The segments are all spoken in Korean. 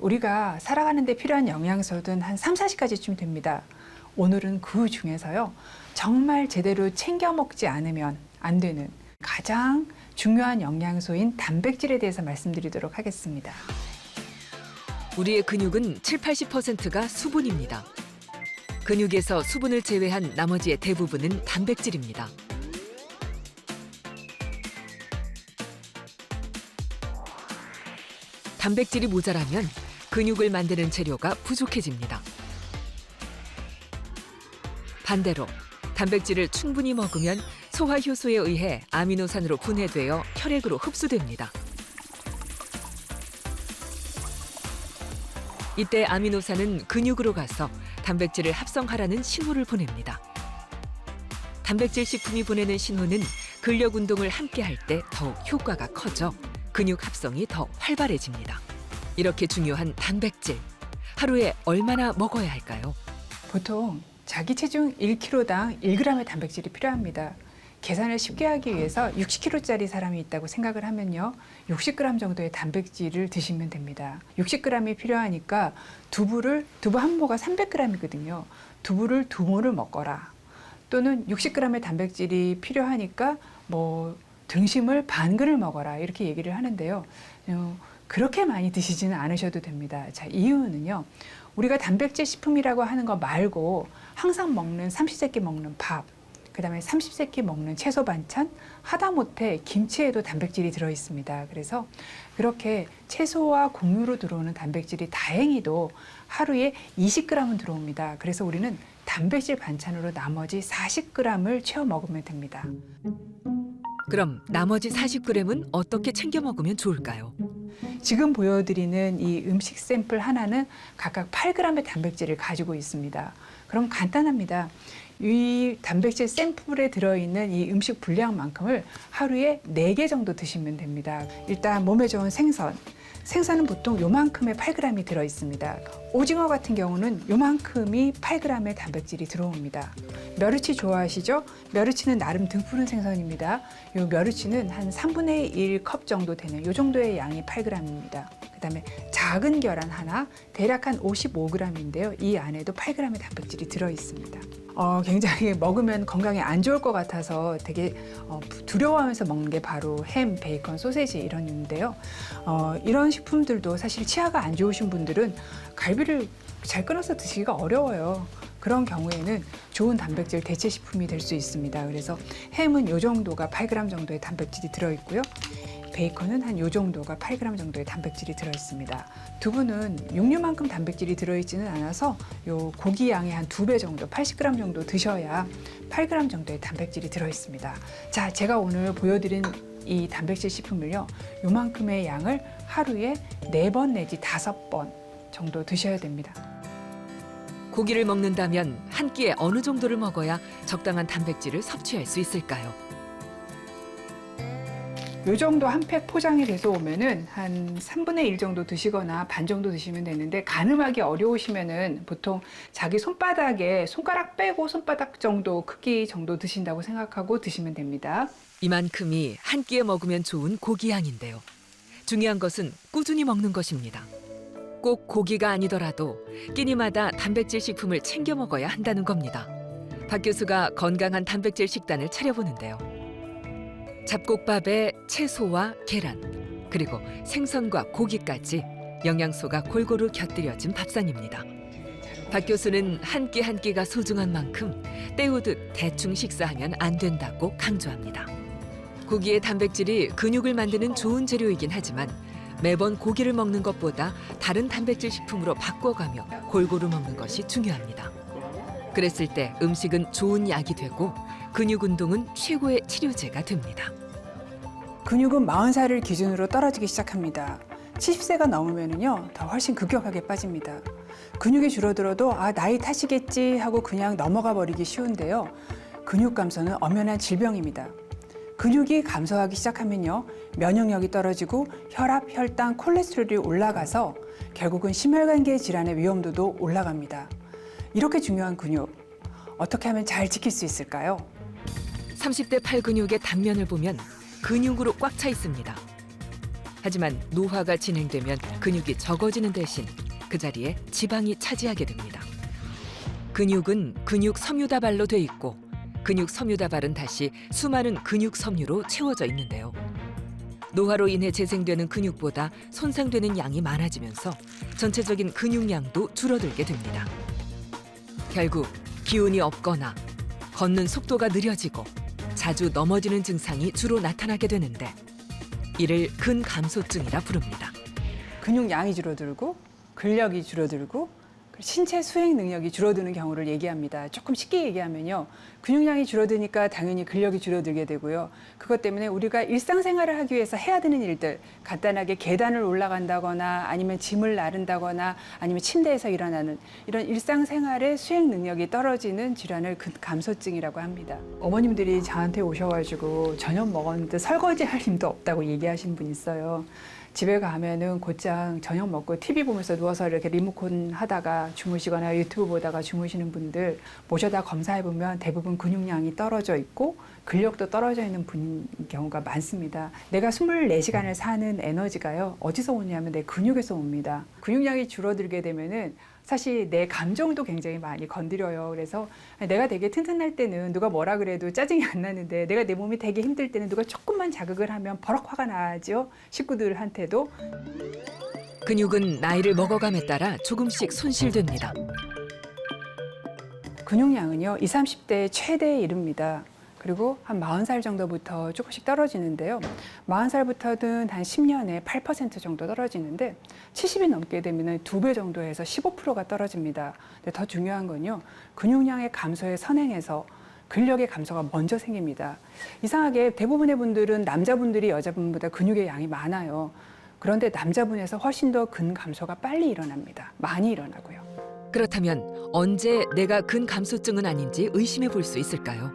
우리가 살아가는 데 필요한 영양소는 한 3, 40가지쯤 됩니다. 오늘은 그 중에서요. 정말 제대로 챙겨 먹지 않으면 안 되는 가장 중요한 영양소인 단백질에 대해서 말씀드리도록 하겠습니다. 우리의 근육은 7, 80%가 수분입니다. 근육에서 수분을 제외한 나머지의 대부분은 단백질입니다. 단백질이 모자라면 근육을 만드는 재료가 부족해집니다. 반대로 단백질을 충분히 먹으면 소화효소에 의해 아미노산으로 분해되어 혈액으로 흡수됩니다. 이때 아미노산은 근육으로 가서 단백질을 합성하라는 신호를 보냅니다. 단백질 식품이 보내는 신호는 근력 운동을 함께 할 때 더욱 효과가 커져 근육 합성이 더 활발해집니다. 이렇게 중요한 단백질, 하루에 얼마나 먹어야 할까요? 보통 자기 체중 1kg당 1g의 단백질이 필요합니다. 계산을 쉽게 하기 위해서 60kg짜리 사람이 있다고 생각을 하면요. 60g 정도의 단백질을 드시면 됩니다. 60g이 필요하니까 두부 한 모가 300g이거든요. 두부를 2모를 먹거라. 또는 60g의 단백질이 필요하니까 등심을 반 그릇 먹어라. 이렇게 얘기를 하는데요. 그렇게 많이 드시지는 않으셔도 됩니다. 자, 이유는요. 우리가 단백질 식품이라고 하는 거 말고 항상 먹는 삼시세끼 먹는 밥, 그다음에 30세끼 먹는 채소 반찬, 하다못해 김치에도 단백질이 들어 있습니다. 그래서 그렇게 채소와 곡류로 들어오는 단백질이 다행히도 하루에 20g은 들어옵니다. 그래서 우리는 단백질 반찬으로 나머지 40g을 채워 먹으면 됩니다. 그럼 나머지 40g은 어떻게 챙겨 먹으면 좋을까요? 지금 보여드리는 이 음식 샘플 하나는 각각 8g의 단백질을 가지고 있습니다. 그럼 간단합니다. 이 단백질 샘플에 들어있는 이 음식 분량만큼을 하루에 4개 정도 드시면 됩니다. 일단 몸에 좋은 생선은 보통 요만큼의 8g이 들어있습니다. 오징어 같은 경우는 요만큼이 8g의 단백질이 들어옵니다. 멸치 좋아하시죠? 멸치는 나름 등푸른 생선입니다. 요 멸치는 한 3분의 1컵 정도 되는 요 정도의 양이 8g입니다. 그다음에 작은 계란 하나, 대략 한 55g인데요. 이 안에도 8g의 단백질이 들어있습니다. 굉장히 먹으면 건강에 안 좋을 것 같아서 되게 두려워하면서 먹는 게 바로 햄, 베이컨, 소세지 이런인데요. 이런 식품들도 사실 치아가 안 좋으신 분들은 갈비를 잘 끊어서 드시기가 어려워요. 그런 경우에는 좋은 단백질 대체 식품이 될 수 있습니다. 그래서 햄은 이 정도가 8g 정도의 단백질이 들어있고요. 베이컨은 한 이 정도가 8g 정도의 단백질이 들어있습니다. 두부는 육류만큼 단백질이 들어있지는 않아서 요 고기 양의 한 2배 정도, 80g 정도 드셔야 8g 정도의 단백질이 들어있습니다. 자, 제가 오늘 보여드린 이 단백질 식품을요, 요만큼의 양을 하루에 4번 내지 5번 정도 드셔야 됩니다. 고기를 먹는다면 한 끼에 어느 정도를 먹어야 적당한 단백질을 섭취할 수 있을까요? 요 정도 한 팩 포장이 돼서 오면은 한 3분의 1 정도 드시거나 반 정도 드시면 되는데, 가늠하기 어려우시면은 보통 자기 손바닥에 손가락 빼고 손바닥 정도 크기 정도 드신다고 생각하고 드시면 됩니다. 이만큼이 한 끼에 먹으면 좋은 고기 양인데요. 중요한 것은 꾸준히 먹는 것입니다. 꼭 고기가 아니더라도 끼니마다 단백질 식품을 챙겨 먹어야 한다는 겁니다. 박 교수가 건강한 단백질 식단을 차려보는데요. 잡곡밥에 채소와 계란, 그리고 생선과 고기까지 영양소가 골고루 곁들여진 밥상입니다. 박 교수는 한 끼 한 끼가 소중한 만큼 때우듯 대충 식사하면 안 된다고 강조합니다. 고기의 단백질이 근육을 만드는 좋은 재료이긴 하지만 매번 고기를 먹는 것보다 다른 단백질 식품으로 바꿔가며 골고루 먹는 것이 중요합니다. 그랬을 때 음식은 좋은 약이 되고 근육 운동은 최고의 치료제가 됩니다. 근육은 40살을 기준으로 떨어지기 시작합니다. 70세가 넘으면은요, 더 훨씬 급격하게 빠집니다. 근육이 줄어들어도 나이 탓이겠지 하고 그냥 넘어가 버리기 쉬운데요. 근육 감소는 엄연한 질병입니다. 근육이 감소하기 시작하면요, 면역력이 떨어지고 혈압, 혈당, 콜레스테롤이 올라가서 결국은 심혈관계 질환의 위험도도 올라갑니다. 이렇게 중요한 근육, 어떻게 하면 잘 지킬 수 있을까요? 30대 팔 근육의 단면을 보면 근육으로 꽉 차 있습니다. 하지만 노화가 진행되면 근육이 적어지는 대신 그 자리에 지방이 차지하게 됩니다. 근육은 근육 섬유다발로 돼 있고 근육 섬유다발은 다시 수많은 근육 섬유로 채워져 있는데요. 노화로 인해 재생되는 근육보다 손상되는 양이 많아지면서 전체적인 근육량도 줄어들게 됩니다. 결국 기운이 없거나 걷는 속도가 느려지고 자주 넘어지는 증상이 주로 나타나게 되는데 이를 근감소증이라 부릅니다. 근육량이 줄어들고 근력이 줄어들고 신체 수행 능력이 줄어드는 경우를 얘기합니다. 조금 쉽게 얘기하면요. 근육량이 줄어드니까 당연히 근력이 줄어들게 되고요. 그것 때문에 우리가 일상생활을 하기 위해서 해야 되는 일들, 간단하게 계단을 올라간다거나 아니면 짐을 나른다거나 아니면 침대에서 일어나는 이런 일상생활의 수행 능력이 떨어지는 질환을 근감소증이라고 합니다. 어머님들이 저한테 오셔가지고 저녁 먹었는데 설거지 할 힘도 없다고 얘기하신 분 있어요. 집에 가면은 곧장 저녁 먹고 TV 보면서 누워서 이렇게 리모컨 하다가 주무시거나 유튜브 보다가 주무시는 분들 모셔다 검사해보면 대부분 근육량이 떨어져 있고 근력도 떨어져 있는 분 경우가 많습니다. 내가 24시간을 사는 에너지가요. 어디서 오냐면 내 근육에서 옵니다. 근육량이 줄어들게 되면은 사실 내 감정도 굉장히 많이 건드려요. 그래서 내가 되게 튼튼할 때는 누가 뭐라 그래도 짜증이 안 나는데 내가 내 몸이 되게 힘들 때는 누가 조금만 자극을 하면 버럭 화가 나죠. 식구들한테도. 근육은 나이를 먹어감에 따라 조금씩 손실됩니다. 근육량은요, 20, 30대에 최대에 이릅니다. 그리고 한 40살 정도부터 조금씩 떨어지는데요. 40살부터는 한 10년에 8% 정도 떨어지는데 70이 넘게 되면 2배 정도에서 15%가 떨어집니다. 근데 더 중요한 건요. 근육량의 감소에 선행해서 근력의 감소가 먼저 생깁니다. 이상하게 대부분의 분들은 남자분들이 여자분보다 근육의 양이 많아요. 그런데 남자분에서 훨씬 더 근 감소가 빨리 일어납니다. 많이 일어나고요. 그렇다면 언제 내가 근감소증은 아닌지 의심해 볼 수 있을까요?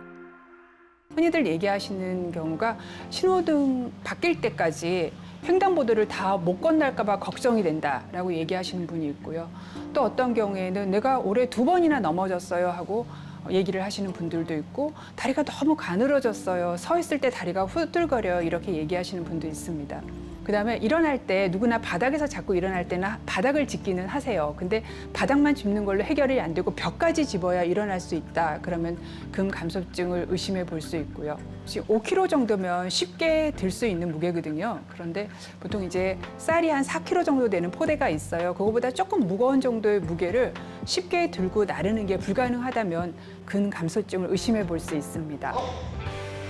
흔히들 얘기하시는 경우가 신호등 바뀔 때까지 횡단보도를 다 못 건널까 봐 걱정이 된다라고 얘기하시는 분이 있고요. 또 어떤 경우에는 내가 올해 2번이나 넘어졌어요 하고 얘기를 하시는 분들도 있고 다리가 너무 가늘어졌어요. 서 있을 때 다리가 후들거려요. 이렇게 얘기하시는 분도 있습니다. 그다음에 일어날 때 누구나 바닥에서 자꾸 일어날 때는 바닥을 짚기는 하세요. 근데 바닥만 짚는 걸로 해결이 안 되고 벽까지 집어야 일어날 수 있다. 그러면 근감소증을 의심해 볼 수 있고요. 5kg 정도면 쉽게 들 수 있는 무게거든요. 그런데 보통 이제 쌀이 한 4kg 정도 되는 포대가 있어요. 그거보다 조금 무거운 정도의 무게를 쉽게 들고 나르는 게 불가능하다면 근감소증을 의심해 볼 수 있습니다.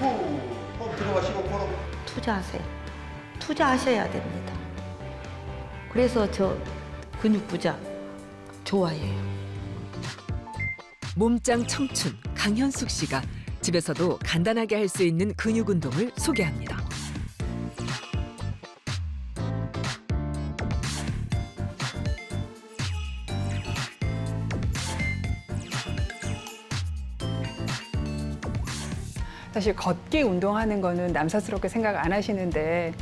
호흡 들어가시고 코로 투자하세요. 투자하셔야 됩니다. 그래서 저 근육 부자 좋아해요. 몸짱 청춘 강현숙 씨가 집에서도 간단하게 할 수 있는 근육 운동을 소개합니다. 사실 걷기 운동하는 거는 남사스럽게 생각 안 하시는데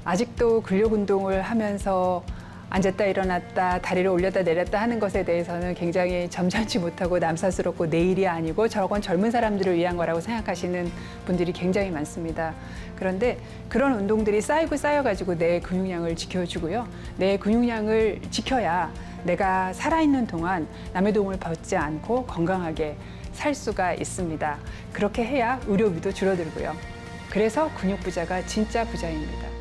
아직도 근력 운동을 하면서 앉았다 일어났다 다리를 올렸다 내렸다 하는 것에 대해서는 굉장히 점잖지 못하고 남사스럽고 내 일이 아니고 저건 젊은 사람들을 위한 거라고 생각하시는 분들이 굉장히 많습니다. 그런데 그런 운동들이 쌓이고 쌓여가지고 내 근육량을 지켜주고요. 내 근육량을 지켜야 내가 살아있는 동안 남의 도움을 받지 않고 건강하게 살 수가 있습니다. 그렇게 해야 의료비도 줄어들고요. 그래서 근육 부자가 진짜 부자입니다.